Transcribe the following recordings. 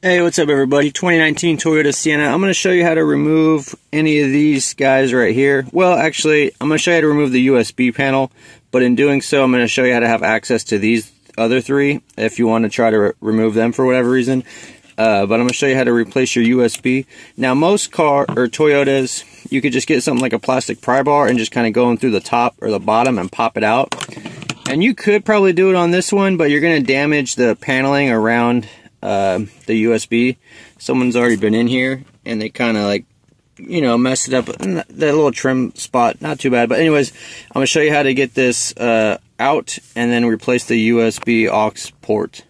Hey, what's up everybody? 2019 Toyota Sienna. I'm going to show you how to remove any of these guys right here. Well, actually, I'm going to show you how to remove the USB panel, but in doing so, I'm going to show you how to have access to these other three if you want to try to remove them for whatever reason. But I'm going to show you how to replace your USB. Now, most Toyotas, you could just get something like a plastic pry bar and just kind of go in through the top or the bottom and pop it out. And you could probably do it on this one, but you're going to damage the paneling around the USB. Someone's already been in here and they kind of like, you know, messed it up. That little trim spot, not too bad. But anyways, I'm going to show you how to get this out and then replace the USB aux port.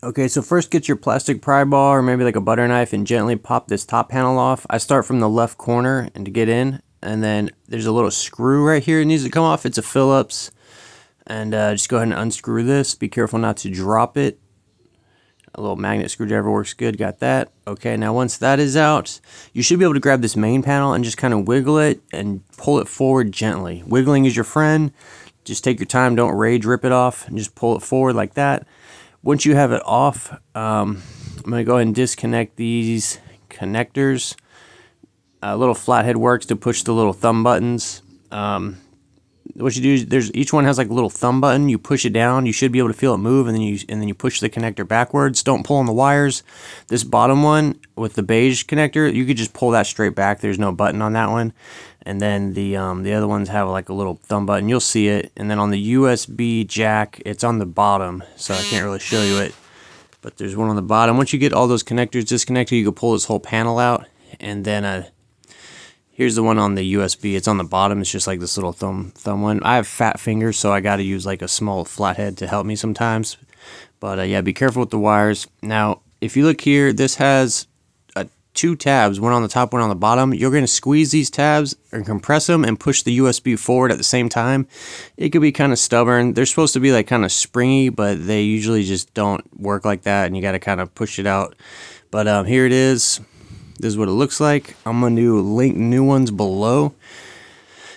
Okay, so first get your plastic pry bar or maybe like a butter knife and gently pop this top panel off. I start from the left corner and to get in, and then there's a little screw right here that needs to come off. It's a Phillips, and just go ahead and unscrew this. Be careful not to drop it. A little magnet screwdriver works good, got that. Okay, now once that is out, you should be able to grab this main panel and just kind of wiggle it and pull it forward gently. Wiggling is your friend. Just take your time, don't rage rip it off, and just pull it forward like that. Once you have it off, I'm going to go ahead and disconnect these connectors. A little flathead works to push the little thumb buttons. What you do is each one has like a little thumb button. You push it down, you should be able to feel it move, and then you push the connector backwards. Don't pull on the wires. This bottom one with the beige connector, you could just pull that straight back. There's no button on that one. And then the other ones have like a little thumb button. You'll see it. And then on the USB jack, it's on the bottom, so I can't really show you it. But there's one on the bottom. Once you get all those connectors disconnected, you can pull this whole panel out. And then here's the one on the USB. It's on the bottom. It's just like this little thumb one. I have fat fingers, so I got to use like a small flathead to help me sometimes. But yeah, be careful with the wires. Now, if you look here, this has two tabs, one on the top, one on the bottom. You're going to squeeze these tabs and compress them and push the USB forward at the same time. It could be kind of stubborn. They're supposed to be like kind of springy, but they usually just don't work like that, and you got to kind of push it out. But here it is. This is what it looks like. I'm going to link new ones below.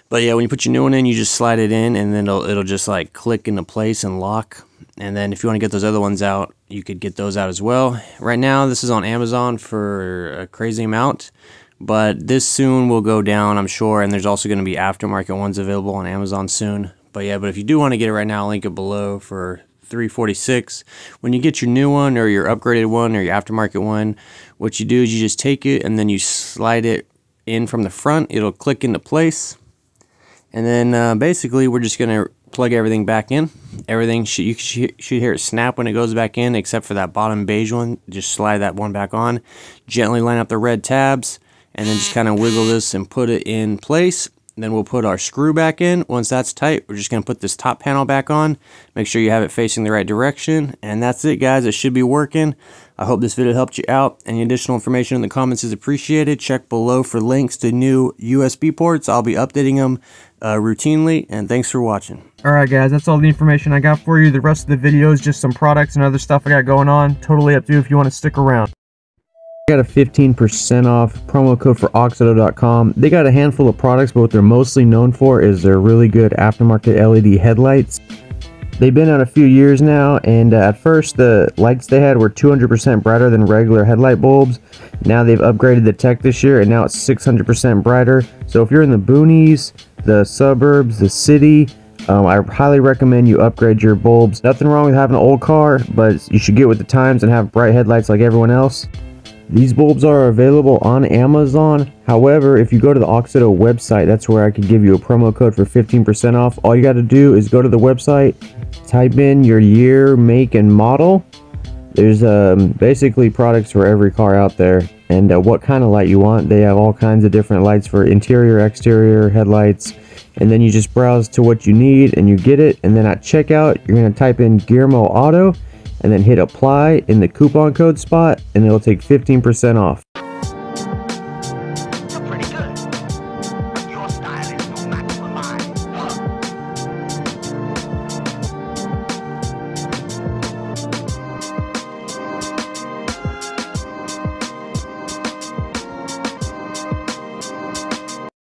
But yeah, when you put your new one in, you just slide it in, and then it'll just like click into place and lock. And then if you want to get those other ones out, you could get those out as well. Right now, this is on Amazon for a crazy amount, but this soon will go down, I'm sure. And there's also going to be aftermarket ones available on Amazon soon. But yeah, but if you do want to get it right now, I'll link it below for $346. When you get your new one or your upgraded one or your aftermarket one, what you do is you just take it and then you slide it in from the front. It'll click into place, and then basically we're just gonna plug everything back in. Everything you should hear it snap when it goes back in, except for that bottom beige one. Just slide that one back on, gently line up the red tabs, and then just kind of wiggle this and put it in place. Then we'll put our screw back in. Once that's tight, we're just going to put this top panel back on. Make sure you have it facing the right direction. And that's it, guys. It should be working. I hope this video helped you out. Any additional information in the comments is appreciated. Check below for links to new USB ports. I'll be updating them routinely. And thanks for watching. Alright, guys. That's all the information I got for you. The rest of the video is just some products and other stuff I got going on. Totally up to you if you want to stick around. Got a 15% off promo code for AUXITO.com. They got a handful of products, but what they're mostly known for is their really good aftermarket LED headlights. They've been out a few years now, and at first the lights they had were 200% brighter than regular headlight bulbs. Now they've upgraded the tech this year, and now it's 600% brighter. So if you're in the boonies, the suburbs, the city, I highly recommend you upgrade your bulbs. Nothing wrong with having an old car, but you should get with the times and have bright headlights like everyone else. These bulbs are available on Amazon. However, if you go to the AUXITO website, that's where I could give you a promo code for 15% off. All you got to do is go to the website, type in your year, make, and model. There's basically products for every car out there, and what kind of light you want. They have all kinds of different lights for interior, exterior, headlights, and then you just browse to what you need and you get it. And then at checkout, you're going to type in GearmoAuto and then hit apply in the coupon code spot, and it'll take 15% off.